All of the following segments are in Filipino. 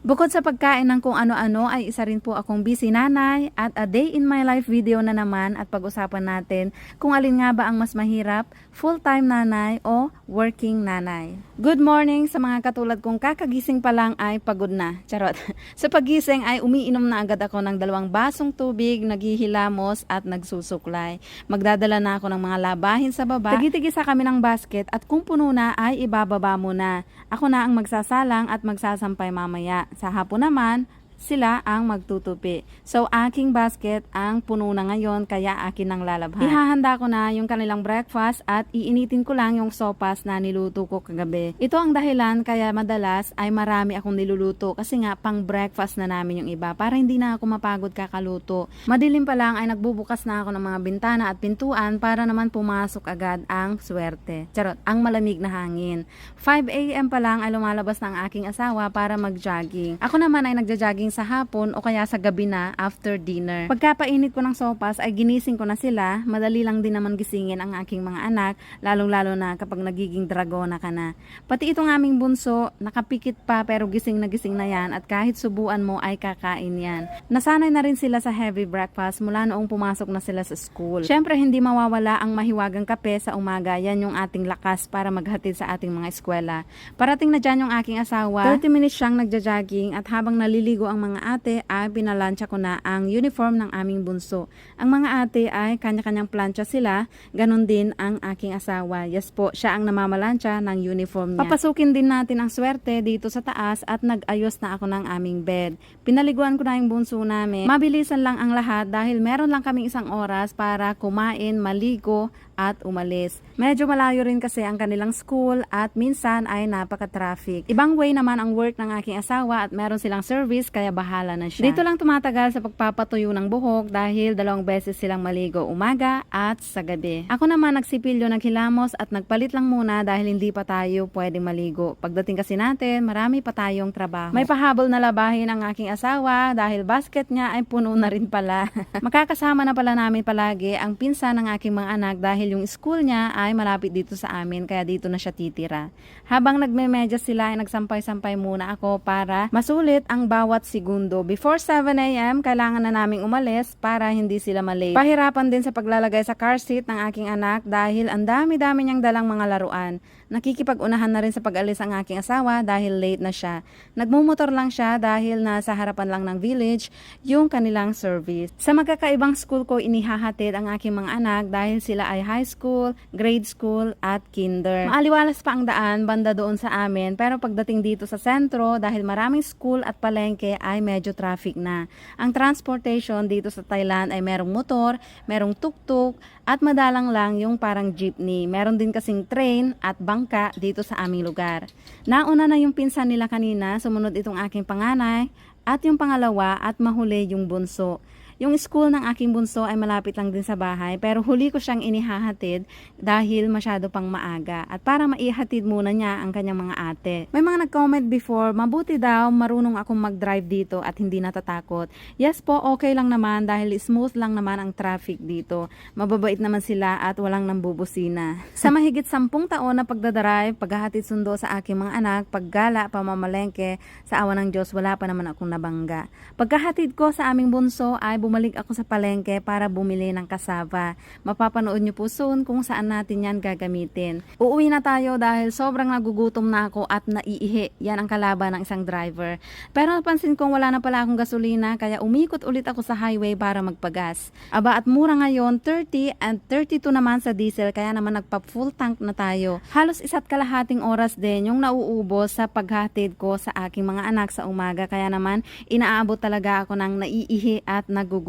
Bukod sa pagkain ng kung ano-ano ay isa rin po akong busy nanay at a day in my life video na naman at pag-usapan natin kung alin nga ba ang mas mahirap, full-time nanay o working nanay. Good morning sa mga katulad kong kakagising pa lang ay pagod na. Charot. Sa pagising ay umiinom na agad ako ng 2 basong tubig, naghihilamos at nagsusuklay. Magdadala na ako ng mga labahin sa baba. Tagi-tigisa kami ng basket at kung puno na ay ibababa muna. Ako na ang magsasalang at magsasampay mamaya. Sa hapon naman, sila ang magtutupi. So, aking basket ang puno na ngayon, kaya akin ang lalabhan. Ihahanda ko na yung kanilang breakfast at iinitin ko lang yung sopas na niluto ko kagabi. Ito ang dahilan kaya madalas ay marami akong niluluto kasi nga pang breakfast na namin yung iba para hindi na ako mapagod kakaluto. Madilim pa lang ay nagbubukas na ako ng mga bintana at pintuan para naman pumasok agad ang swerte. Charot, ang malamig na hangin. 5 AM pa lang ay lumalabas na ang aking asawa para mag-jogging. Ako naman ay nagja-jogging sa hapon o kaya sa gabi na after dinner. Pagkapainit ko ng sopas ay ginising ko na sila. Madali lang din naman gisingin ang aking mga anak, lalong-lalo na kapag nagiging dragona ka na. Pati itong aming bunso, nakapikit pa pero gising na yan at kahit subuan mo ay kakain yan. Nasanay na rin sila sa heavy breakfast mula noong pumasok na sila sa school. Syempre hindi mawawala ang mahiwagang kape sa umaga. Yan yung ating lakas para maghatid sa ating mga eskwela. Parating na dyan yung aking asawa. 30 minutes siyang nagja-jogging at habang naliligo ang mga ate ay pinalansya ko na ang uniform ng aming bunso. Ang mga ate ay kanya-kanyang plancha sila, ganun din ang aking asawa. Yes po, siya ang namamalansya ng uniform niya. Papasukin din natin ang swerte dito sa taas at nag-ayos na ako ng aming bed. Pinaliguan ko na yung bunso namin. Mabilisan lang ang lahat dahil meron lang kaming 1 oras para kumain, maligo at umalis. Medyo malayo rin kasi ang kanilang school at minsan ay napaka-traffic. Ibang way naman ang work ng aking asawa at meron silang service kaya bahala na siya. Dito lang tumatagal sa pagpapatuyo ng buhok dahil 2 beses silang maligo, umaga at sa gabi. Ako naman nagsipilyo, naghilamos at nagpalit lang muna dahil hindi pa tayo pwedeng maligo. Pagdating kasi natin, marami pa tayong trabaho. May pahabol na labahin ang aking asawa dahil basket niya ay puno na rin pala. Makakasama na pala namin palagi ang pinsan ng aking mga anak dahil yung school niya ay malapit dito sa amin kaya dito na siya titira. Habang nagme-medyas sila ay nagsampay-sampay muna ako para masulit ang bawat segundo. Before 7 AM, kailangan na naming umalis para hindi sila malate. Pahirapan din sa paglalagay sa car seat ng aking anak dahil ang dami-dami niyang dalang mga laruan. Nakikipag-unahan na rin sa pag-alis ang aking asawa dahil late na siya. Nagmumotor lang siya dahil nasa harapan lang ng village yung kanilang service. Sa magkakaibang school ko inihahatid ang aking mga anak dahil sila ay high school, grade school at kinder. Maaliwalas pa ang daan banda doon sa amin pero pagdating dito sa sentro dahil maraming school at palengke ay medyo traffic na. Ang transportation dito sa Thailand ay merong motor, merong tuk-tuk at madalang lang yung parang jeepney. Meron din kasing train at bangka dito sa aming lugar. Nauna na yung pinsan nila kanina, sumunod itong aking panganay at yung pangalawa at mahuli yung bunso. Yung school ng aking bunso ay malapit lang din sa bahay pero huli ko siyang inihahatid dahil masyado pang maaga at para maihatid muna niya ang kanyang mga ate. May mga nag-comment before, mabuti daw marunong akong mag-drive dito at hindi natatakot. Yes po, okay lang naman dahil smooth lang naman ang traffic dito. Mababait naman sila at walang nambubusina. Sa mahigit 10 taon na pagdadrive, paghahatid sundo sa aking mga anak, paggala, pamamalengke, sa awa ng Diyos wala pa naman akong nabangga. Pagkahatid ko sa aming bunso ay bumalik ako sa palengke para bumili ng kasava. Mapapanood nyo po soon kung saan natin yan gagamitin. Uuwi na tayo dahil sobrang nagugutom na ako at naiihi. Yan ang kalaban ng isang driver. Pero napansin kong wala na pala akong gasolina kaya umikot ulit ako sa highway para magpagas. Aba at mura ngayon, 30 and 32 naman sa diesel kaya naman nagpa full tank na tayo. Halos 1.5 oras din yung nauubos sa paghatid ko sa aking mga anak sa umaga kaya naman inaabot talaga ako ng naiihi at nagugutom.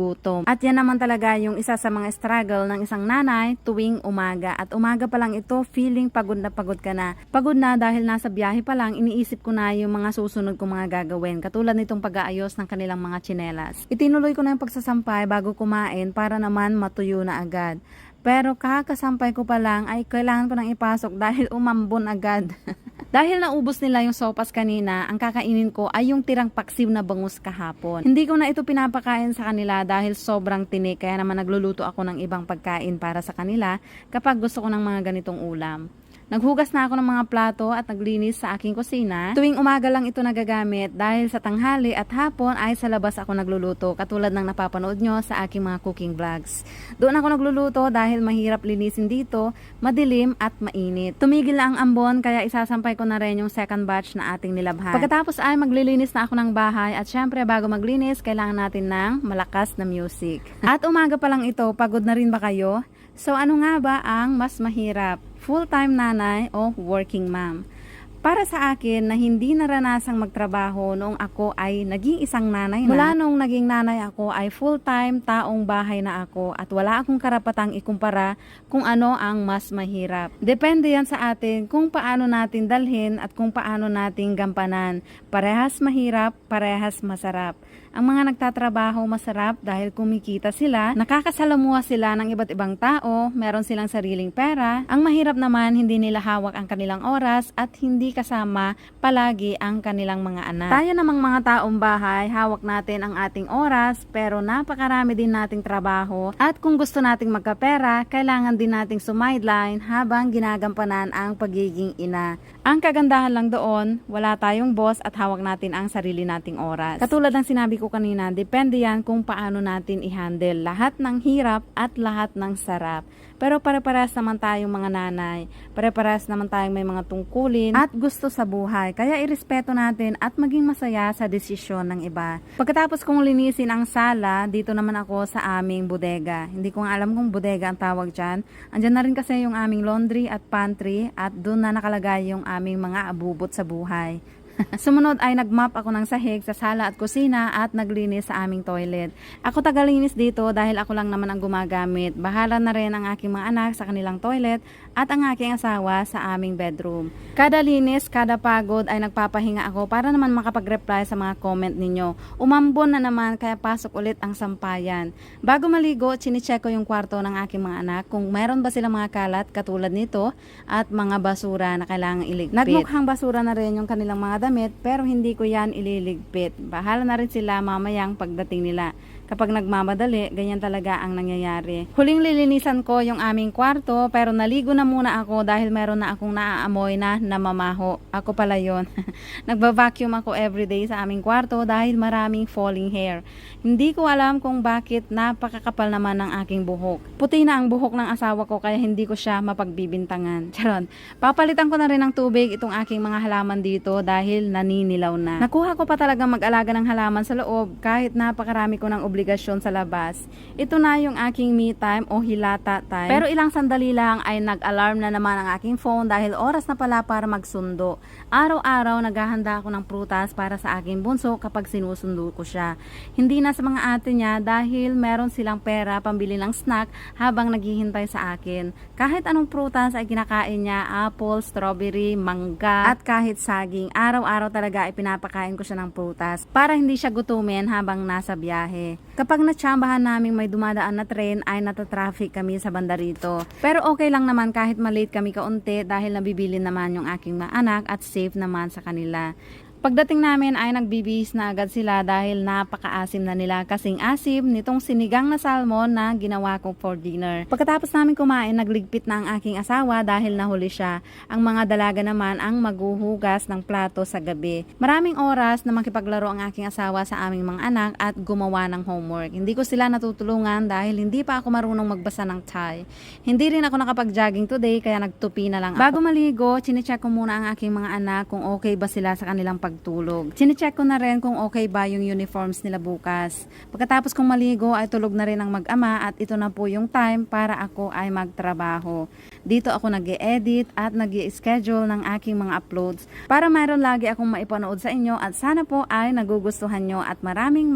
At yan naman talaga yung isa sa mga struggle ng isang nanay tuwing umaga. At umaga pa lang ito, feeling pagod na pagod ka na. Pagod na dahil nasa biyahe pa lang, iniisip ko na yung mga susunod kong mga gagawin. Katulad nitong pag-aayos ng kanilang mga tsinelas. Itinuloy ko na yung pagsasampay bago kumain para naman matuyo na agad. Pero kakasampay ko pa lang ay kailangan ko nang ipasok dahil umambon agad. Dahil naubos nila yung sopas kanina, ang kakainin ko ay yung tirang paksiw na bangus kahapon. Hindi ko na ito pinapakain sa kanila dahil sobrang tinik kaya naman nagluluto ako ng ibang pagkain para sa kanila kapag gusto ko ng mga ganitong ulam. Naghugas na ako ng mga plato at naglinis sa aking kusina. Tuwing umaga lang ito nagagamit dahil sa tanghali at hapon ay sa labas ako nagluluto, katulad ng napapanood nyo sa aking mga cooking vlogs. Doon ako nagluluto dahil mahirap linisin dito, madilim at mainit. Tumigil na ang ambon kaya isasampay ko na rin yung second batch na ating nilabhan. Pagkatapos ay maglilinis na ako ng bahay at syempre bago maglinis kailangan natin ng malakas na music. At umaga pa lang ito, pagod na rin ba kayo? So ano nga ba ang mas mahirap? Full-time nanay o working mom? Para sa akin na hindi naranasang magtrabaho noong ako ay naging isang nanay na. Mula nung naging nanay ako ay full-time taong bahay na ako at wala akong karapatang ikumpara kung ano ang mas mahirap. Depende yan sa atin kung paano natin dalhin at kung paano natin gampanan. Parehas mahirap, parehas masarap. Ang mga nagtatrabaho masarap dahil kumikita sila, nakakasalamuha sila ng iba't ibang tao, meron silang sariling pera. Ang mahirap naman, hindi nila hawak ang kanilang oras at hindi kasama palagi ang kanilang mga anak. Tayo namang mga taong bahay, hawak natin ang ating oras pero napakarami din nating trabaho at kung gusto nating magkapera, kailangan din nating sumideline habang ginagampanan ang pagiging ina. Ang kagandahan lang doon, wala tayong boss at hawak natin ang sarili nating oras. Katulad ng sinabi ko kanina, depende yan kung paano natin i-handle lahat ng hirap at lahat ng sarap. Pero pare-parehas naman tayong mga nanay, pare-parehas naman tayong may mga tungkulin at gusto sa buhay. Kaya irespeto natin at maging masaya sa desisyon ng iba. Pagkatapos kong linisin ang sala, dito naman ako sa aming bodega. Hindi ko nga alam kung bodega ang tawag dyan. Andyan na rin kasi yung aming laundry at pantry at doon na nakalagay yung aming mga abubot sa buhay. Sumunod ay nagmap ako ng sahig sa sala at kusina at naglinis sa aming toilet. Ako tagalinis dito dahil ako lang naman ang gumagamit. Bahala na rin ang aking mga anak sa kanilang toilet at ang aking asawa sa aming bedroom. Kada linis, kada pagod ay nagpapahinga ako para naman makapag-reply sa mga comment ninyo. Umambon na naman kaya pasok ulit ang sampayan. Bago maligo, chine-check ko yung kwarto ng aking mga anak kung meron ba silang mga kalat katulad nito at mga basura na kailangang iligpit. Nagmukhang basura na rin yung kanilang mga damit pero hindi ko yan ililigpit. Bahala na rin sila mamayang pagdating nila. Kapag nagmamadali, ganyan talaga ang nangyayari. Huling lilinisan ko yung aming kwarto pero naligo na muna ako dahil meron na akong naaamoy na namamaho. Ako pala yun. Nagba-vacuum ako everyday sa aming kwarto dahil maraming falling hair. Hindi ko alam kung bakit napakakapal naman ng aking buhok. Puti na ang buhok ng asawa ko kaya hindi ko siya mapagbibintangan. Charon. Papalitan ko na rin ng tubig itong aking mga halaman dito dahil naninilaw na. Nakuha ko pa talaga mag-alaga ng halaman sa loob kahit napakarami ko ng obligasyon sa labas. Ito na yung aking me time o hilata time. Pero ilang sandali lang ay nag-alarm na naman ang aking phone dahil oras na pala para magsundo. Araw-araw naghahanda ako ng prutas para sa aking bunso kapag sinusundo ko siya. Hindi na sa mga ate niya dahil meron silang pera pambili ng snack habang naghihintay sa akin. Kahit anong prutas ay kinakain niya, apple, strawberry, mangga at kahit saging. Araw-araw talaga ay pinapakain ko siya ng prutas para hindi siya gutumin habang nasa biyahe. Kapag natsambahan namin may dumadaan na train ay natatraffic kami sa banda rito. Pero okay lang naman kahit malate kami kaunti dahil nabibili naman yung aking mga anak at safe naman sa kanila. Pagdating namin ay nagbibihis na agad sila dahil napakaasim na nila kasing asim nitong sinigang na salmon na ginawa ko for dinner. Pagkatapos namin kumain, nagligpit na ang aking asawa dahil nahuli siya. Ang mga dalaga naman ang maghuhugas ng plato sa gabi. Maraming oras na makipaglaro ang aking asawa sa aming mga anak at gumawa ng homework. Hindi ko sila natutulungan dahil hindi pa ako marunong magbasa ng Thai. Hindi rin ako nakapag-jogging today kaya nagtupi na lang ako. Bago maligo, chinecheck ko muna ang aking mga anak kung okay ba sila sa kanilang pagtulog. Chinecheck ko na rin kung okay ba yung uniforms nila bukas. Pagkatapos kong maligo ay tulog na rin ang mag-ama at ito na po yung time para ako ay magtrabaho. Dito ako nag-e-edit at nag-i-schedule ng aking mga uploads para mayroon lagi akong maipanood sa inyo at sana po ay nagugustuhan nyo at maraming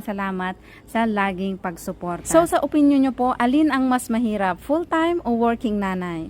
salamat sa laging pagsuporta. So sa opinion nyo po, alin ang mas mahirap, full-time o working nanay?